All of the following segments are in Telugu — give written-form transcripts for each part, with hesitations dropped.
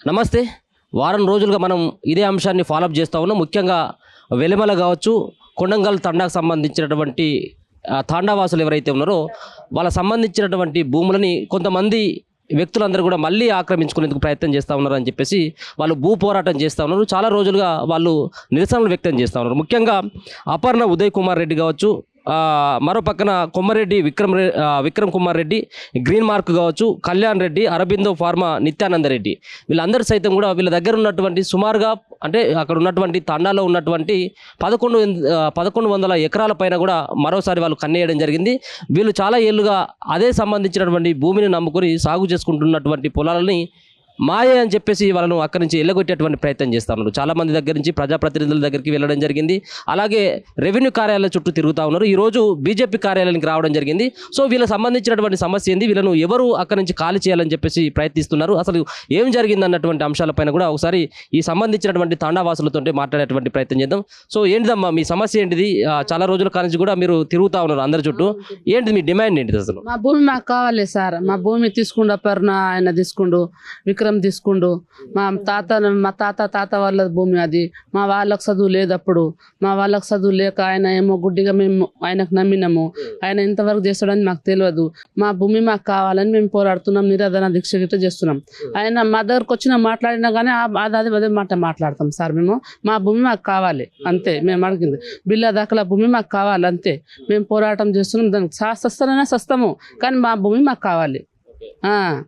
నమస్తే. వారం రోజులుగా మనం ఇదే అంశాన్ని ఫాలోఅప్ చేస్తూ ఉన్నాం. ముఖ్యంగా వెలిమల కావచ్చు, కొడంగల్ తండాకు సంబంధించినటువంటి తాండావాసులు ఎవరైతే ఉన్నారో వాళ్ళ సంబంధించినటువంటి భూములని కొంతమంది వ్యక్తులందరూ కూడా మళ్ళీ ఆక్రమించుకునేందుకు ప్రయత్నం చేస్తూ ఉన్నారు అని చెప్పేసి వాళ్ళు భూ పోరాటం చేస్తూ ఉన్నారు. చాలా రోజులుగా వాళ్ళు నిరసనలు వ్యక్తం చేస్తూ ఉన్నారు. ముఖ్యంగా అపర్ణ ఉదయ్ కుమార్ రెడ్డి కావచ్చు, మరో పక్కన కొమ్మరెడ్డి విక్రమ్ కుమార్ రెడ్డి, గ్రీన్ మార్క్ కావచ్చు, కళ్యాణ్ రెడ్డి, అరబిందో ఫార్మా నిత్యానంద రెడ్డి, వీళ్ళందరూ సైతం కూడా వీళ్ళ దగ్గర ఉన్నటువంటి సుమారుగా అంటే అక్కడ ఉన్నటువంటి తండాలో ఉన్నటువంటి 1100 ఎకరాల పైన కూడా మరోసారి వాళ్ళు కన్నేయడం జరిగింది. వీళ్ళు చాలా ఏళ్ళుగా అదే సంబంధించినటువంటి భూమిని నమ్ముకొని సాగు చేసుకుంటున్నటువంటి పొలాలని మాయే అని చెప్పేసి వాళ్ళను అక్కడి నుంచి ఎల్లగొట్టేటువంటి ప్రయత్నం చేస్తూ ఉన్నారు. చాలామంది దగ్గర నుంచి ప్రజాప్రతినిధుల దగ్గరికి వెళ్ళడం జరిగింది. అలాగే రెవెన్యూ కార్యాలయాల చుట్టూ తిరుగుతూ ఉన్నారు. ఈరోజు బీజేపీ కార్యాలయానికి రావడం జరిగింది. సో వీళ్ళకి సంబంధించినటువంటి సమస్య ఏంది, వీళ్ళను ఎవరు అక్కడి నుంచి ఖాళీ చేయాలని చెప్పేసి ప్రయత్నిస్తున్నారు, అసలు ఏం జరిగింది అన్నటువంటి అంశాలపైన కూడా ఒకసారి ఈ సంబంధించినటువంటి తాండావాసులతో మాట్లాడేటువంటి ప్రయత్నం చేద్దాం. సో ఏంటిదమ్మా మీ సమస్య ఏంటిది? చాలా రోజుల కానించి కూడా మీరు తిరుగుతూ ఉన్నారు అందరి చుట్టూ. ఏంటిది మీ డిమాండ్ ఏంటిది అసలు? మా భూమి మాకు కావాలి సార్. మా భూమి తీసుకుండు అపర్ణ ఆయన తీసుకుండు, విక్రమ్ తీసుకుండు. మా తాత వాళ్ళ భూమి అది. మా వాళ్ళకు చదువు లేదు అప్పుడు. మా వాళ్ళకు చదువు లేక ఆయన ఏమో గుడ్డిగా మేము ఆయనకు నమ్మినాము. ఆయన ఇంతవరకు చేస్తాడని మాకు తెలియదు. మా భూమి మాకు కావాలని మేము పోరాడుతున్నాం, నిరాధన దీక్ష గిట్ట చేస్తున్నాం. ఆయన మా దగ్గరకు వచ్చినా మాట్లాడినా కానీ అదే మాట మాట్లాడతాం సార్. మేము మా భూమి మాకు కావాలి అంతే. మేము అడిగింది బిల్లా దాఖలా భూమి మాకు కావాలి అంతే. మేము పోరాటం చేస్తున్నాం. దానికి సస్తనైనా సస్తము కానీ మా భూమి మాకు కావాలి.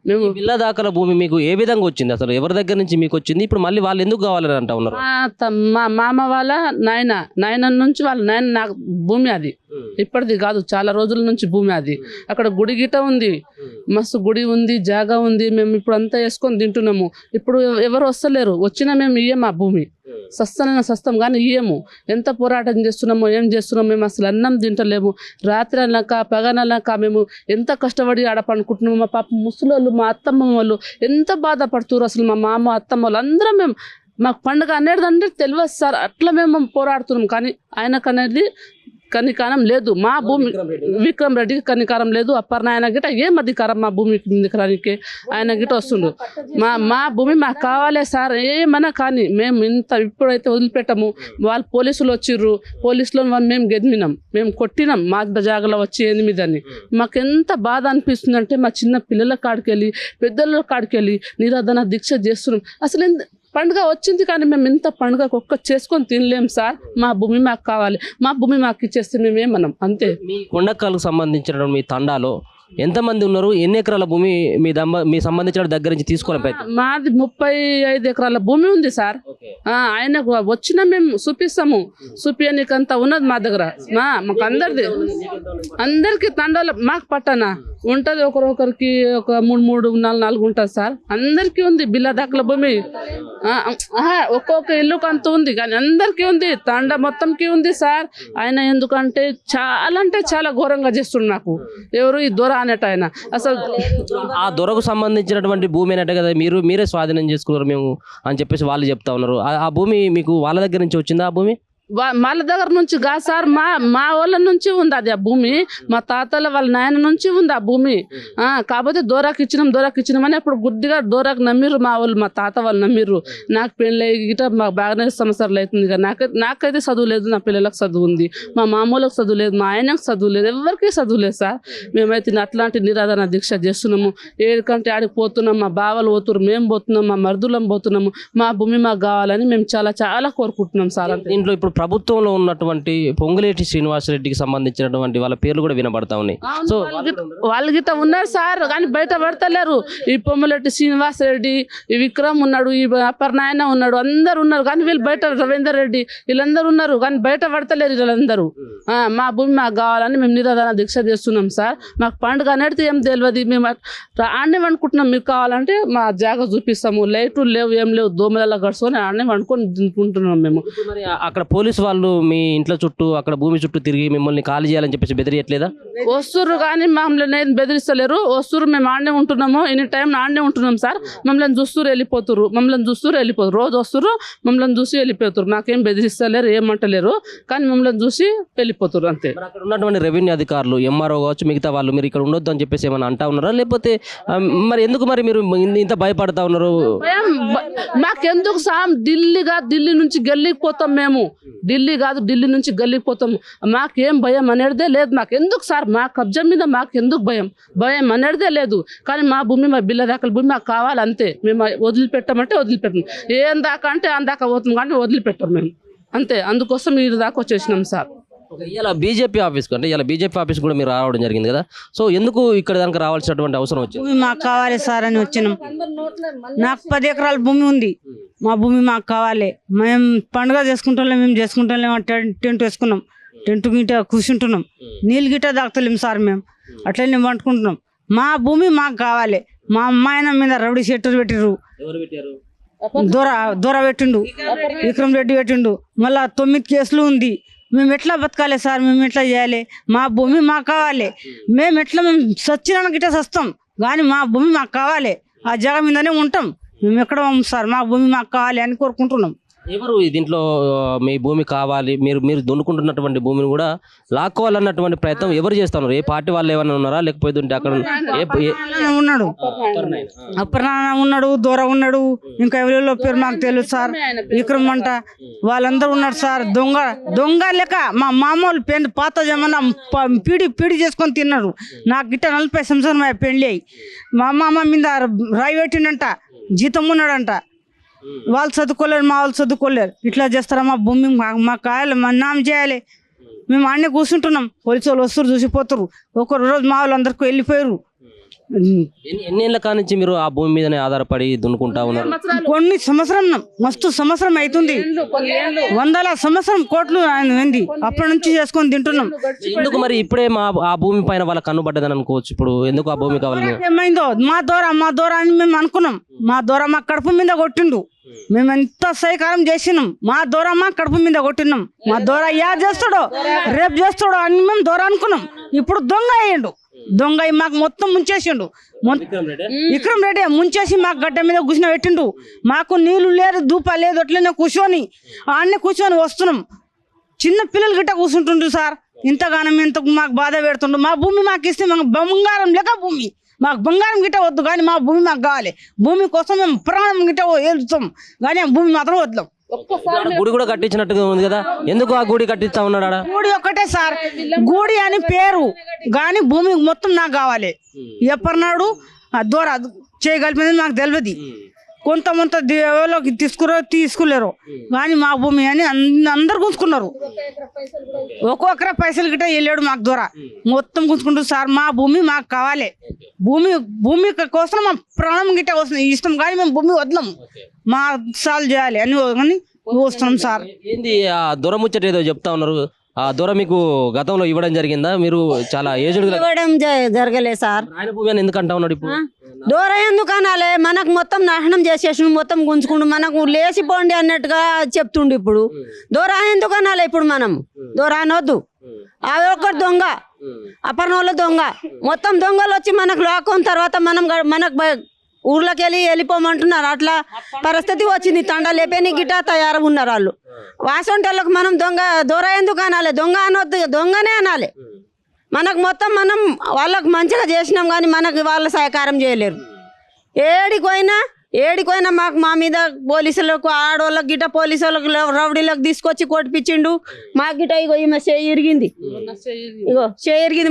మేము బిల్లా దాఖల భూమి మీకు ఏ విధంగా వచ్చింది, అసలు ఎవరి దగ్గర నుంచి మీకు వచ్చింది? ఇప్పుడు మళ్ళీ వాళ్ళు ఎందుకు కావాలని అంటా ఉన్నారు? మా మామ వాళ్ళ నాయన నుంచి వాళ్ళ నాయన నాకు భూమి అది ఇప్పటిది కాదు, చాలా రోజుల నుంచి భూమి అది. అక్కడ గుడి గిట ఉంది, మస్తు గుడి ఉంది, జాగా ఉంది. మేము ఇప్పుడు అంతా వేసుకొని తింటున్నాము. ఇప్పుడు ఎవరు వస్తలేరు, వచ్చినా మేము ఇయ్యము ఆ భూమి. సస్తం కానీ ఇయ్యము. ఎంత పోరాటం చేస్తున్నామో ఏం చేస్తున్నామో మేము అసలు అన్నం తింటలేము. రాత్రి అన్నాక పగనన్నాక మేము ఎంత కష్టపడి ఆడ పండుకుంటున్నాము. మా పాప ముసలోళ్ళు, మా అత్తమ్మ వాళ్ళు ఎంత బాధపడుతున్నారు అసలు. మా మామ అత్తమ్మ వాళ్ళు అందరం మేము మాకు పండుగ అనేది తెలియదు సార్. అట్లా మేము పోరాడుతున్నాం. కానీ ఆయనకు అనేది కనికారం లేదు. మా భూమి విక్రమ్ రెడ్డికి కనికారం లేదు. అప్పర్ణ ఆయన గిట ఏం అధికారం మా భూమి దిక్కడానికి? ఆయన గిట వస్తుండు. మా భూమి మాకు కావాలే సార్. ఏమన్నా కానీ మేము ఇంత ఇప్పుడైతే వదిలిపెట్టము. వాళ్ళు పోలీసులు వచ్చిర్రు, పోలీసులో మేము గెదిమినాం, మేము కొట్టినాం మా జాగలో వచ్చి 8 అని. మాకు ఎంత బాధ అనిపిస్తుంది అంటే మా చిన్న పిల్లల కాడికెళ్ళి పెద్దల కాడికెళ్ళి నిరాధన దీక్ష చేస్తున్నాం. అసలు పండుగ వచ్చింది కానీ మేము ఇంత పండుగ చేసుకొని తినలేము సార్. మా భూమి మాకు కావాలి. మా భూమి మాకు ఇచ్చేస్తే మేమేమన్నాం అంతే. మీ కొండకాలకు సంబంధించిన మీ తండాలో ఎంతమంది ఉన్నారు? ఎన్ని ఎకరాల భూమి మీ సంబంధించిన దగ్గర నుంచి తీసుకోవాలి ప్రయత్నం? మాది 35 ఎకరాల భూమి ఉంది సార్. ఆయనకు వచ్చినా మేము చూపిస్తాము. చూపించనీకంతా ఉన్నది మా దగ్గర. మాకు అందరికి తండాల మాకు పట్టణ ఉంటది. ఒకరికి ఒక 3 4 ఉంటుంది సార్. అందరికీ ఉంది బిల్లా దాఖల భూమి. ఒక్కొక్క ఇల్లుకు అంత ఉంది కానీ అందరికీ ఉంది. తండ మొత్తంకి ఉంది సార్. ఆయన ఎందుకంటే చాలా ఘోరంగా చేస్తుండు నాకు. ఎవరు ఈ దొర అనేట ఆయన. అసలు ఆ దొరకు సంబంధించినటువంటి భూమి అనేట కదా మీరే స్వాధీనం చేసుకున్నారు మేము అని చెప్పేసి వాళ్ళు చెప్తా ఉన్నారు. ఆ భూమి మీకు వాళ్ళ దగ్గర నుంచి వచ్చిందా? ఆ భూమి వాళ్ళ దగ్గర నుంచి కాదు సార్, మా వాళ్ళ నుంచి ఉంది అది. ఆ భూమి మా తాతల వాళ్ళ నాయన నుంచి ఉంది ఆ భూమి. కాకపోతే దూరాకి ఇచ్చినామని అప్పుడు గుడ్డిగా దూరాకు నమ్మిర్రు మా వాళ్ళు, మా తాత వాళ్ళు నమ్మిర్రు. నాకు పెళ్ళి గిట మాకు బాగానే సంవత్సరాలు అవుతుంది కదా. నాకైతే చదువు లేదు, నా పిల్లలకు చదువు ఉంది, మా మామూలకు చదువు లేదు, మా ఆయనకు చదువు లేదు, ఎవరికి చదువు లేదు సార్. మేమైతే అట్లాంటి నిరాధన దీక్ష చేస్తున్నాము. ఏడికంటే ఆడికి పోతున్నాం. మా బావలు పోతున్నారు, మేము పోతున్నాం, మా మరుదులం పోతున్నాము. మా భూమి మాకు కావాలని మేము చాలా కోరుకుంటున్నాం సార్. దీంట్లో ఇప్పుడు ప్రభుత్వంలో ఉన్నటువంటి పొంగులేటి శ్రీనివాసరెడ్డికి సంబంధించినటువంటి వాళ్ళ పేర్లు కూడా వినబడతా ఉన్నాయి. సో వాళ్ళు గిట్ట ఉన్నారు సార్ కానీ బయట పడతలేరు. ఈ పొంగులేటి శ్రీనివాసరెడ్డి, ఈ విక్రమ్ ఉన్నాడు, ఈ అపర్ణాయన ఉన్నాడు, అందరు ఉన్నారు కానీ వీళ్ళు బయట, రవీందర్ రెడ్డి వీళ్ళందరూ ఉన్నారు కానీ బయట పడతలేరు వీళ్ళందరూ. మా భూమి మాకు కావాలని మేము నిరాధన దీక్ష చేస్తున్నాం సార్. మాకు పండుగ అనేది ఏం తెలియదు. మేము ఆడనే వండుకుంటున్నాం. మీకు కావాలంటే మా జాగా చూపిస్తాము. లైట్లు లేవు, ఏం లేవు, దోమలలో గడుచుకొని ఆడనే వండుకొని తింటున్నాం మేము. మరి అక్కడ పోలీసు వాళ్ళు మీ ఇంట్లో చుట్టూ అక్కడ భూమి చుట్టూ తిరిగి మిమ్మల్ని ఖాళీ చేయాలని చెప్పేసి బెదిరియట్లేదా? వస్తుర్రు కానీ మమ్మల్ని ఏం బెదిరిస్తలేరు. వస్తుర్రు, మేము ఆడనే ఉంటున్నాము, ఎనీ టైం ఆడనే ఉంటున్నాం సార్. మమ్మల్ని చూస్తురు వెళ్ళిపోతురు, రోజు వస్తురు, మమ్మల్ని చూసి వెళ్ళిపోతురు. నాకేం బెదిరిస్తలేరు, ఏమంటలేరు, కానీ మమ్మల్ని చూసి వెళ్ళిపోతురు అంతే. మరి అక్కడ ఉన్నటువంటి రెవెన్యూ అధికారులు, ఎంఆర్ఓ కావచ్చు, మిగతా వాళ్ళు మీరు ఇక్కడ ఉండొద్దు అని చెప్పేసి ఏమైనా అంటా ఉన్నారా? లేకపోతే మరి ఎందుకు మరి మీరు ఇంత భయపడతా ఉన్నారు? మాకెందుకు సార్, ఢిల్లీ నుంచి గల్లీకి పోతాం మేము. ఢిల్లీ కాదు, ఢిల్లీ నుంచి గల్లీకి పోతాం. మాకేం భయం అనేదే లేదు. మాకెందుకు సార్, మా కబ్జా మీద మాకెందుకు భయం అనేదే లేదు. కానీ మా భూమి, మా బిల్ల దాకా భూమి మాకు కావాలి అంతే. మేము వదిలిపెట్టామంటే వదిలిపెట్టాం, ఏం దాకా అంటే అందాక పోతాం కానీ వదిలిపెట్టాం మేము అంతే. అందుకోసం మీరు దాకా వచ్చేసినాం సార్. ఇలా బీజేపీ ఆఫీస్కి, అంటే ఇలా బీజేపీ ఆఫీస్ కూడా మీరు రావడం జరిగింది కదా, సో ఎందుకు ఇక్కడ దానికి రావాల్సినటువంటి అవసరం వచ్చింది? భూమి మాకు కావాలి సార్ అని వచ్చినాం. నాకు 10 ఎకరాల భూమి ఉంది, మా భూమి మాకు కావాలి. మేము పండుగ చేసుకుంటాం, మేము చేసుకుంటాం, టెంట్ వేసుకున్నాం, టెంట్ గిట్ట కూర్చుంటున్నాం, నీళ్ళు గిట్ట తాగుతలేం సార్. మేము అట్లనే వండుకుంటున్నాం. మా భూమి మాకు కావాలి. మా అమ్మాయిన మీద రౌడీ షెట్టర్లు పెట్టిర్రు, దొర పెట్టిండు, విక్రమ్ రెడ్డి పెట్టిండు. మళ్ళా 9 కేసులు ఉంది. మేము ఎట్లా బతకాలి సార్, మేము ఎట్లా చేయాలి? మా భూమి మాకు కావాలి. మేము సచ్చినా గిట్ట సస్తాం కానీ మా భూమి మాకు కావాలి. ఆ జగ మీదనే ఉంటాం, మేము ఎక్కడ సార్. మా భూమి మాకు కావాలి అని కోరుకుంటున్నాం. ఎవరు దీంట్లో మీ భూమి కావాలి, మీరు దున్నుకుంటున్నటువంటి భూమిని కూడా లాక్కోవాలన్నటువంటి ప్రయత్నం ఎవరు చేస్తున్నారు? ఏ పార్టీ వాళ్ళు ఏమైనా ఉన్నారా? లేకపోతే అక్కడ ఉన్నాడు, అప్పర్నారాయణ ఉన్నాడు, దూర ఉన్నాడు, ఇంకా ఎవరిలో పేరు మాకు తెలుసు సార్. విక్రమ్ అంట, వాళ్ళందరూ ఉన్నారు సార్. దొంగ లెక్క మా మామూలు పాత జమానా పీడి చేసుకొని తిన్నారు. నాకు గిట్ట 40 సంవత్సరం పెళ్లి అయ్యి మా మామ మీద రాయి పెట్టిండంట, జీతం ఉన్నాడంట. వాళ్ళు చదువుకోలేరు, మా వాళ్ళు చదువుకోలేరు. ఇట్లా చేస్తారా? మా భూమి మాకు కాయాలి, మా నామ చేయాలి. మేము అన్నీ కూర్చుంటున్నాం, పోలీసు వాళ్ళు వస్తారు చూసిపోతారు. ఒక రోజు మా వాళ్ళు అందరికి వెళ్ళిపోయారు. ఎన్నేళ్ల కానించి మీరు ఆ భూమి మీదనే ఆధారపడి దున్నుకుంటా ఉన్నారు? కొన్ని సంవత్సరం, మస్తు సంవత్సరం అవుతుంది, 100 సంవత్సరం కోట్లు ఉంది. అప్పటి నుంచి చేసుకొని తింటున్నాం. ఎందుకు మరి ఇప్పుడే ఆ భూమి పైన వాళ్ళ కన్నుబడ్డదని అనుకోవచ్చు. ఇప్పుడు ఎందుకు ఆ భూమి కావాలి? ఏమైందో మా దూర అని మేము అనుకున్నాం. మా దూర మా కడుపు మీద కొట్టిండు. మేము ఎంత సహకారం చేసినాం. మా దూర మా కడుపు మీద కొట్టినాం. మా దూర చేస్తాడో రేపు చేస్తాడో అని మేము దూర అనుకున్నాం. ఇప్పుడు దొంగ అయ్యిండు. దొంగ మాకు మొత్తం ముంచేసిండు. విక్రమ్ రెడ్డి ముంచేసి మాకు గడ్డ మీద కూర్చుని పెట్టిండు. మాకు నీళ్లు లేదు, దూప లేదు, అట్లనే కూర్చొని వస్తున్నాం. చిన్న పిల్లలు గిట్ట కూర్చుంటుండ్రు సార్. ఇంతగానం ఇంత మాకు బాధ పెడుతుండ్రు. మా భూమి మాకు ఇస్తే మాకు బంగారం లెక్క భూమి. మాకు బంగారం గిట్ట వద్దు కానీ మా భూమి మాకు కావాలి. భూమి కోసం మేము ప్రాణం గిట్ట ఏలుతాం కానీ ఆ భూమి మాత్రం వద్దాం. గుడి కూడా కట్టించినట్టుగా ఉంది కదా, ఎందుకు ఆ గుడి కట్టిస్తా ఉన్నాడా? గుడి ఒక్కటే సార్, గుడి అని పేరు కానీ భూమి మొత్తం నాకు కావాలి. ఎప్పటినాడు దూర చేయగలిపింది నాకు తెలియదు. కొంత దేవుళ్ళకి తీసుకోలేరు కానీ మా భూమి అని అందరు గుంజుకున్నారు. ఒక్కొక్కరు పైసలు గిట్ట వెళ్ళాడు మాకు దూర మొత్తం గుంజుకుంటారు సార్. మా భూమి మాకు కావాలి. భూమి కోసం మా ప్రాణం గిట్ట వస్తుంది ఇష్టం కానీ మేము భూమి వదలం. మా సాల్వ్ చేయాలి అని వస్తున్నాం సార్. ఏంది ఆ దొర ముచ్చట ఏదో చెప్తా ఉన్నారు? ఆ దొర మీకు గతంలో ఇవ్వడం జరిగిందా? మీరు చాలా ఏజ్డ్ ఇవ్వడం జరగలేదు సార్. ఆయన భూమి అని ఎందుకు అంటా ఉన్నాడు? ఇప్పుడు దూర ఎందుకు అనాలి? మనకు మొత్తం నాశనం చేసేసి మొత్తం గుంజుకుండు, మనకు లేచిపోండి అన్నట్టుగా చెప్తుండు. ఇప్పుడు దూర ఎందుకు అనాలి? ఇప్పుడు మనం దూర అనొద్దు. అవి ఒక్కటి దొంగ, అపర్ణంలో దొంగ, మొత్తం దొంగలు వచ్చి మనకు లాక్కున్న తర్వాత మనకు ఊర్లోకి వెళ్ళిపోమంటున్నారు. అట్లా పరిస్థితి వచ్చింది. తండ లేపేని గిట్ట తయారు ఉన్నారు వాళ్ళు. వాసంటోళ్ళకు మనం దూర ఎందుకు అనాలి? దొంగ అనొద్దు, దొంగనే అనాలి. మనకు మొత్తం మనం వాళ్ళకు మంచిగా చేసినాం కానీ మనకు వాళ్ళ సహకారం చేయలేరు. ఏడిపోయినా మా మీద పోలీసులకు, ఆడవాళ్ళకి గిట్ట పోలీసు వాళ్ళకి రౌడీలకు తీసుకొచ్చి కొట్టిపించిండు. మా గిట్ట ఇగో ఈమె చేయి ఇరిగింది,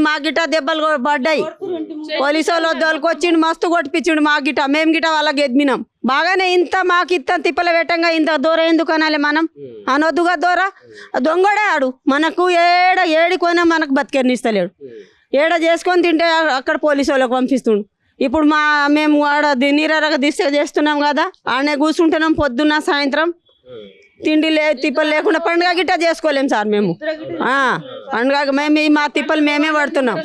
మా గిట్ట దెబ్బలు పడ్డాయి. పోలీసు వాళ్ళు దొరికొచ్చిండు, మస్తు కొట్టిపించిండు మా గిట్ట. మేము గిట్ట వాళ్ళకి ఎదిమినాం బాగానే. మాకు ఇంత తిప్పల పెట్టంగా ఇంత దూర ఎందుకు అనాలి? మనం అనొద్దుగా దూర. దొంగడే ఆడు. మనకు ఏడిపోయినా మనకు బతికెర్నిస్తలేడు. చేసుకొని తింటే అక్కడ పోలీసు వాళ్ళకి పంపిస్తుండు. ఇప్పుడు మేము ఆడ నీరగా చేస్తున్నాం కదా, ఆడనే కూర్చుంటున్నాం పొద్దున్న సాయంత్రం. తిండి తిప్పలు లేకుండా పండుగ గిట్ట చేసుకోలేం సార్ మేము. పండుగ మా తిప్పలు మేమే పడుతున్నాం.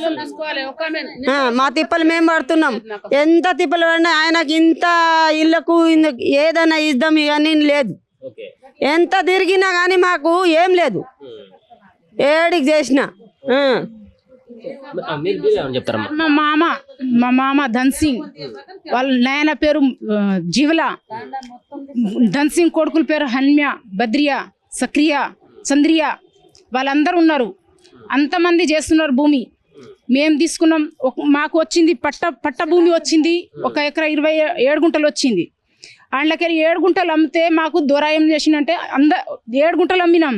మా తిప్పలు మేము పడుతున్నాం. ఎంత తిప్పలు పడినా ఆయనకి ఇంత ఇళ్ళకు ఏదైనా ఇద్దాం ఇవన్నీ లేదు. ఎంత తిరిగినా కానీ మాకు ఏం లేదు ఏడికి చేసినా మీరు ఏమని చెప్తారమ్మా? మా మామ ధన్ సింగ్ వాళ్ళ నాయన పేరు జీవల, ధన్ సింగ్ కొడుకుల పేరు హన్మ్య, బద్రియా, సక్రియా, చంద్రియా, వాళ్ళందరూ ఉన్నారు. అంతమంది చేస్తున్నారు భూమి. మేము తీసుకున్నాం, మాకు వచ్చింది పట్ట భూమి వచ్చింది, 1 ఎకరా 27 గుంటలు వచ్చింది. అందులోకి 7 గుంటలు అమ్మితే మాకు దూరాయం చేసిందంటే 7 గుంటలు అమ్మినాం.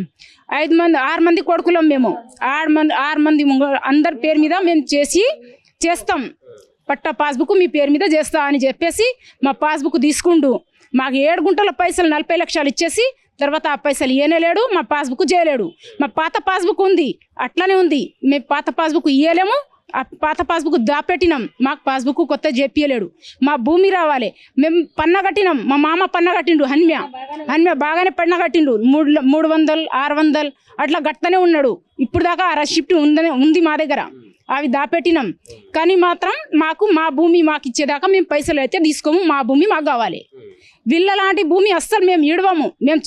6 మంది కొడుకులం మేము. 6 మంది అందరి పేరు మీద మేము చేస్తాం. పట్టా పాస్బుక్ మీ పేరు మీద చేస్తా అని చెప్పేసి మా పాస్బుక్ తీసుకుంటూ మాకు 7 గుంటల పైసలు 40 లక్షలు ఇచ్చేసి తర్వాత ఆ పైసలు ఇయ్యలేడు, మా పాస్బుక్ చేయలేడు. మా పాత పాస్బుక్ ఉంది, అట్లనే ఉంది. మేము పాత పాస్బుక్ ఇయ్యలేము, ఆ పాత పాస్బుక్ దాపెట్టినాం. మాకు పాస్బుక్ కొత్త చెప్పలేడు. మా భూమి రావాలి. మేము పన్ను కట్టినాం, మా మామ పన్ను కట్టిండు. హన్మ్య బాగానే పన్ను కట్టిండు. 300, 600 అట్లా కట్టనే ఉన్నాడు. ఇప్పుడు దాకా ఆ రెసిప్ట్ ఉంది మా దగ్గర. అవి దాపెట్టినాం. కానీ మాత్రం మాకు మా భూమి మాకు ఇచ్చేదాకా మేము పైసలు అయితే తీసుకోము. మా భూమి మాకు కావాలి. వీళ్ళ లాంటి భూమి అస్సలు మేము ఇడవము. మేము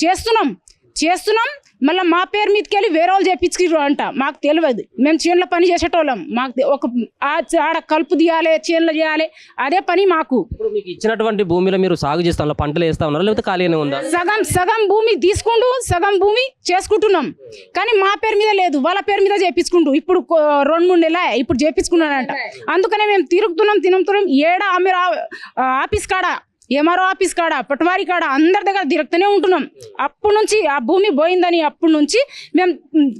చేస్తున్నాం మళ్ళీ మా పేరు మీదకి వెళ్ళి వేరే వాళ్ళు చేపించుకురు అంట. మాకు తెలియదు. మేము చేనుల పని చేసేటోళ్ళం. మాకు ఆడ కలుపు తీయాలి, చేనులు చేయాలి, అదే పని మాకు. ఇప్పుడు మీకు ఇచ్చినటువంటి భూమిలో మీరు సాగు చేస్తా పంటలు వేస్తా ఉన్నారా లేకపోతే ఖాళీగానే ఉందా? సగం భూమి తీసుకుంటూ సగం భూమి చేసుకుంటున్నాం. కానీ మా పేరు మీద లేదు, వాళ్ళ పేరు మీద చేపించుకుంటూ ఇప్పుడు 2-3 నెలలు ఇప్పుడు చేపించుకున్నాడంట. అందుకనే మేము తిరుగుతున్నాం. ఏడ ఆమె ఆఫీస్ కాడ, ఎంఆర్ఓ ఆఫీస్ కాడ, పటవారి కాడ అందరి దగ్గర తిరుగుతూనే ఉంటున్నాం. అప్పటి నుంచి ఆ భూమి పోయిందని అప్పటి నుంచి మేము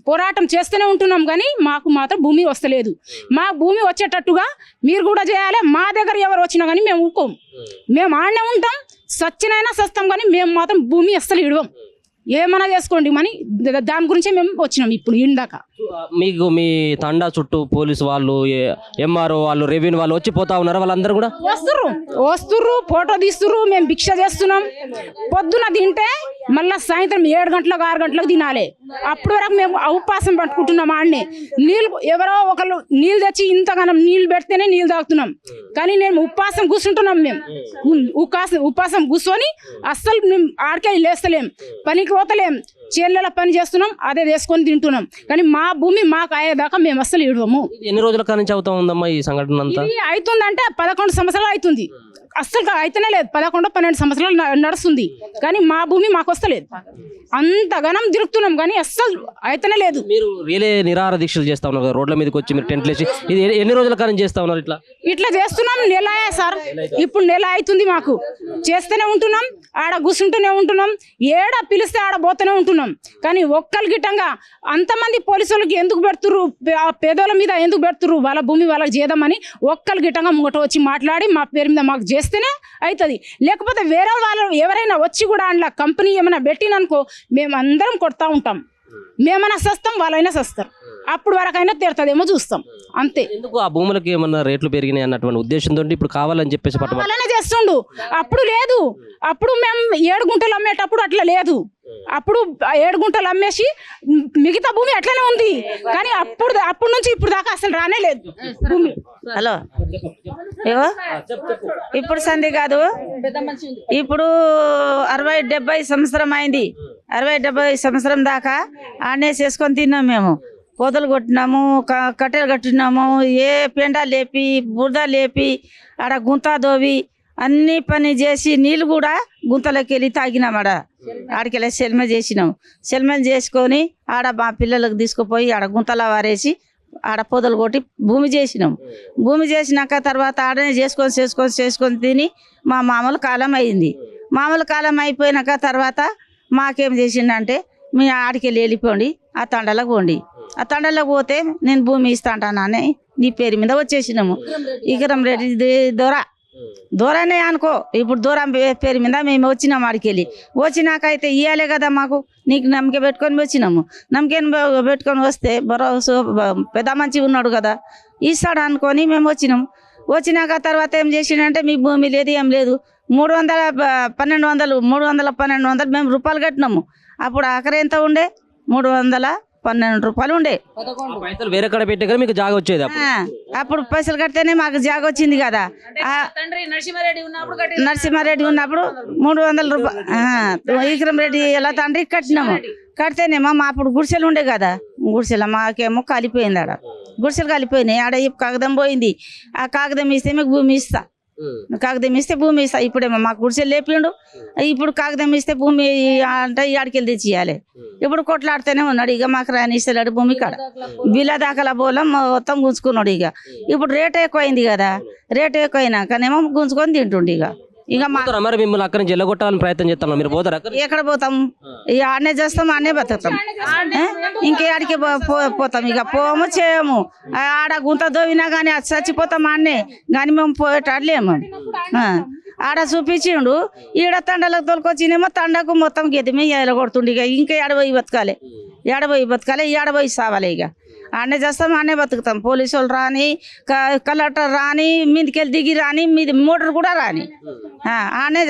పోరాటం చేస్తూనే ఉంటున్నాం. కానీ మాకు మాత్రం భూమి వస్తలేదు. మా భూమి వచ్చేటట్టుగా మీరు కూడా చేయాలి. మా దగ్గర ఎవరు వచ్చినా కానీ మేము ఊకోం. మేము ఆడనే ఉంటాం, సచ్చినైనా సస్తాం. కానీ మేము మాత్రం భూమి అస్సలు ఇడవం. ఏమన్నా చేసుకోండి అని దాని గురించే మేము వచ్చినాం ఇప్పుడు ఇందాక. మీకు మీ తండా చుట్టూ పోలీసు వాళ్ళు, ఎంఆర్ఓ వాళ్ళు, రెవెన్యూ వాళ్ళు వచ్చి పోతా ఉన్నారు. వాళ్ళందరూ కూడా వస్తుర్రు, ఫోటో తీస్తుర్రు. మేము భిక్ష చేస్తున్నాం. పొద్దున తింటే మళ్ళీ సాయంత్రం 7 గంటలకు 6 గంటలకు తినాలి. అప్పటి వరకు మేము ఉపవాసం పట్టుకుంటున్నాం. ఆడనే నీళ్ళు ఎవరో ఒకళ్ళు నీళ్ళు తెచ్చి ఇంతగానం నీళ్ళు పెడితేనే నీళ్ళు తాగుతున్నాం. కానీ నేను ఉపవాసం కూర్చుంటున్నాం. మేము ఉపవాసం కూర్చొని అస్సలు మేము ఆడికెళ్ళి లేస్తలేం, పనికి పోతలేం, చేనుల పని చేస్తున్నాం, అదే వేసుకొని తింటున్నాం. కానీ మా భూమి మాకు అయ్యేదాకా మేము అస్సలు ఇడవము. ఎన్ని రోజుల కాడి నుంచి అవుతా ఉందమ్మా ఈ సంఘటన అంతా? ఇది అవుతుందంటే 11 సంవత్సరాలు అవుతుంది. అస్సలు అయితేనే లేదు. 11-12 సంవత్సరాలు నడుస్తుంది. కానీ మా భూమి మాకు వస్తలేదు. అంతగానం తిరుగుతున్నాం కానీ అస్సలు అయితేనే లేదు. మీరు రియలే నిరాహార దీక్షలు చేస్తా ఉన్నారు కదా, రోడ్ల మీదకి వచ్చి మీరు టెంట్లు వేసి. ఇది ఎన్ని రోజుల కాలం చేస్తా ఉన్నారు ఇట్లా చేస్తున్నాం? నెల సార్, ఇప్పుడు నెల అవుతుంది. మాకు చేస్తూనే ఉంటున్నాం, ఆడ కూర్చుంటూనే ఉంటున్నాం, ఏడ పిలిస్తే ఆడ పోతూనే ఉంటున్నాం. కానీ ఒక్కరి గిట్టంగా అంతమంది పోలీసు వాళ్ళకి ఎందుకు పెడుతుర్రు, పేదోళ్ళ మీద ఎందుకు పెడుతుర్రు? వాళ్ళ భూమి వాళ్ళకి చేద్దామని ఒక్కరి గిట్టంగా ముంగట వచ్చి మాట్లాడి మా పేరు మీద మాకు చేస్తేనే అవుతుంది. లేకపోతే వేరే వాళ్ళు ఎవరైనా వచ్చి కూడా అందులో కంపెనీ ఏమైనా పెట్టిననుకో మేము అందరం కొడతా ఉంటాం. మేమైనా సస్తాం, వాళ్ళైనా సస్తారు. అప్పుడు వరకైనా తీరుతుందేమో చూస్తాం, అంతే. ఎందుకు ఆ భూములకి ఏమన్నా రేట్లు పెరిగినాయి అన్నటువంటి ఉద్దేశంతో ఇప్పుడు కావాలని చెప్పేసి అలానే చేస్తుండు. అప్పుడు లేదు. అప్పుడు మేము 7 గుంటలు అమ్మేటప్పుడు అట్లా లేదు. అప్పుడు 7 గుంటలు అమ్మేసి మిగతా భూమి అట్లనే ఉంది. కానీ అప్పుడు నుంచి ఇప్పుడు దాకా అసలు రానే లేదు భూమి. హలో, ఇప్పుడు సంధి కాదు, ఇప్పుడు 60-70 సంవత్సరం అయింది. 60-70 సంవత్సరం దాకా ఆడనే చేసుకొని తిన్నాం. మేము పొదలు కొట్టినాము, కట్టెలు కట్టినాము, ఏ పెండ లేపి బురద లేపి ఆడ గుంత దోవి అన్ని పని చేసి నీళ్ళు కూడా గుంతలోకి వెళ్ళి తాగినాం. ఆడికెళ్ళి సెల్మెలు చేసుకొని ఆడ మా పిల్లలకు తీసుకుపోయి ఆడ గుంతలా వారేసి ఆడ పొదలు కొట్టి భూమి చేసినాం. భూమి చేసినాక తర్వాత ఆడనే చేసుకొని తిని మా మామూలు కాలం అయింది. మామూలు కాలం అయిపోయినాక తర్వాత మాకేం చేసిండంటే, మీ ఆడికెళ్ళి వెళ్ళిపోండి, ఆ తండలకు పోండి. ఆ తండలకు పోతే నేను భూమి ఇస్తాంటానని నీ పేరు మీద వచ్చేసినాము. ఇకరం రెడ్డి దూరానే అనుకో. ఇప్పుడు దూరం పేరు మీద మేము వచ్చినాము. ఆడికెళ్ళి వచ్చినాకైతే ఇవ్వాలే కదా మాకు. నీకు నమ్మక పెట్టుకొని వచ్చినాము. నమ్మకం పెట్టుకొని వస్తే భరోసా పెద్ద మంచి ఉన్నాడు కదా, ఇస్తాడు అనుకొని మేము వచ్చినాము. వచ్చినాక తర్వాత ఏం చేసిండంటే, మీ భూమి లేదు ఏం లేదు, 312 మేము రూపాయలు కట్టినాము. అప్పుడు ఆఖరి ఎంత ఉండే? 312 12 రూపాయలు ఉండే. ఆ పైసలు వేరే కడ పెట్టే కదా మీకు జాగా వచ్చేది అప్పుడు. అప్పుడు పైసలు కడితేనే మాకు జాగ వచ్చింది కదా. నరసింహారెడ్డి ఉన్నప్పుడు 300 రూపాయలు విక్రమ్ రెడ్డి ఎలా తండ్రి కట్టినాము. కడితేనేమో మా అప్పుడు గుడిసెలు ఉండే కదా, గుడిసెలు మాకేమో కాలిపోయింది. ఆడ గుడిసెలు కాలిపోయినాయి. ఆడ ఈ కాగితం పోయింది. ఆ కాగితం ఇస్తే మీకు భూమి ఇస్తా, కాగితం ఇస్తే భూమి ఇస్తా. ఇప్పుడేమో మాకు గుడిసెలు లేపిండు. ఇప్పుడు కాగితం ఇస్తే భూమి అంటే ఆడికెళ్ళి తెచ్చి ఇవ్వాలి. ఇప్పుడు కొట్లాడుతూనే ఉన్నాడు. ఇక మాకు రాని ఇస్తలేడు భూమి కాడ. బిల్ల దాఖలా బోలం మొత్తం గుంజుకున్నాడు. ఇక ఇప్పుడు రేట్ ఎక్కువైంది కదా, రేట్ ఎక్కువైనాకనేమో గుంజుకొని తింటుండు. ఇక మా పోతారా మరి మిమ్మల్ని అక్కడి నుంచి వెళ్ళగొట్టాలని ప్రయత్నం చేస్తాను, మీరు పోతారా అక్కడికి? ఎక్కడ పోతాం? ఇక ఆడనే చేస్తాం, ఆడనే బతుకుతాం. ఇంకేడికి పోతాం? ఇక పోము చేయము. ఆడ గుంత దోవినా కానీ అది చచ్చిపోతాం ఆడనే. కానీ మేము పోయేటాడలేము. ఆడ చూపించిండు. ఈడ తండలకు తోలుకొచ్చినేమో తండకు మొత్తం గెదిమే ఎలగొడుతుండు. ఇక ఇంకా ఏడబోయి బతకాలి, ఏడబోయి సావాలి. ఇక ఆడనే చేస్తాం, ఆడనే బతుకుతాం. పోలీసు వాళ్ళు రాని, కలెక్టర్ రాని, మీదికెళ్ళి దిగి రాని, మీది మోటార్ కూడా రాని, ఆడనే